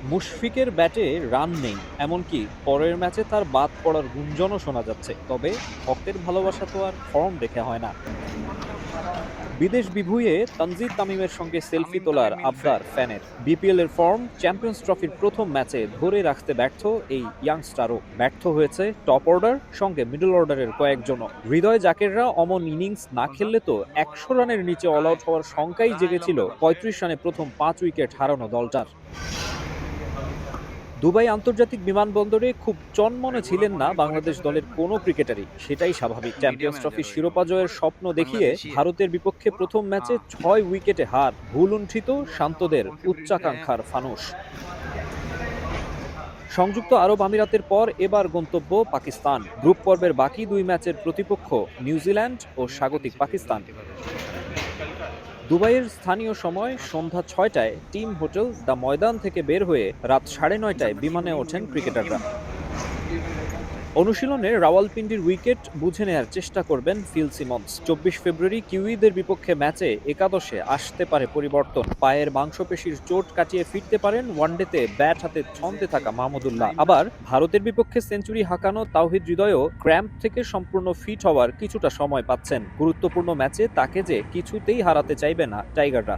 মুশফিকের ব্যাটে রান নেই, এমনকি পরের ম্যাচে তার বাদ পড়ার গুঞ্জনও শোনা যাচ্ছে। তবে ভক্তের ভালোবাসা তো আর ফর্ম দেখে হয় না। বিদেশ বিভুঁইয়ে তানজিদ তামিমের সঙ্গে সেলফি তোলার আবদার ফ্যানের। বিপিএল এর ফর্ম চ্যাম্পিয়ন্স ট্রফির প্রথম ম্যাচে ধরে রাখতে ব্যর্থ এই ইয়াংস্টারও। ব্যর্থ হয়েছে টপ অর্ডার, সঙ্গে মিডল অর্ডারের কয়েকজনও। হৃদয় জাকেররা অমন ইনিংস না খেললে তো ১০০ রানের নিচে অল আউট হওয়ার শঙ্কাই জেগেছিল ৩৫ রানে প্রথম ৫ উইকেট হারানো দলটার। দুবাই আন্তর্জাতিক বিমানবন্দরে খুব চনমনে ছিলেন না বাংলাদেশ দলের কোনো ক্রিকেটারই। সেটাই স্বাভাবিক। চ্যাম্পিয়ন্স ট্রফির শিরোপা জয়ের স্বপ্ন দেখিয়ে ভারতের বিপক্ষে প্রথম ম্যাচে ৬ উইকেটে হার, ভুলুণ্ঠিত শান্তদের উচ্চাকাঙ্ক্ষার ফানুস। সংযুক্ত আরব আমিরাতের পর এবার গন্তব্য পাকিস্তান। গ্রুপ পর্বের বাকি ২ ম্যাচের প্রতিপক্ষ নিউজিল্যান্ড ও স্বাগতিক পাকিস্তান। দুবাইয়ের স্থানীয় সময় সন্ধ্যা ৬টায় টিম হোটেল দ্য ময়দান থেকে বের হয়ে রাত ৯:৩০টায় বিমানে ওঠেন ক্রিকেটাররা। অনুশীলনে রাওয়ালপিন্ডির উইকেট বুঝে নেয়ার চেষ্টা করবেন ফিল সিমন্স। ২৪ ফেব্রুয়ারি কিউইদের বিপক্ষে ম্যাচে একাদশে আসতে পারে পরিবর্তন। পায়ের মাংসপেশির চোট কাটিয়ে ফিরতে পারেন ওয়ানডেতে ব্যাট হাতে ছন্দে থাকা মাহমুদুল্লাহ। আবার ভারতের বিপক্ষে সেঞ্চুরি হাঁকানো তাওহিদ হৃদয়ও ক্র্যাম্প থেকে সম্পূর্ণ ফিট হওয়ার কিছুটা সময় পাচ্ছেন। গুরুত্বপূর্ণ ম্যাচে তাকে যে কিছুতেই হারাতে চাইবে না টাইগাররা।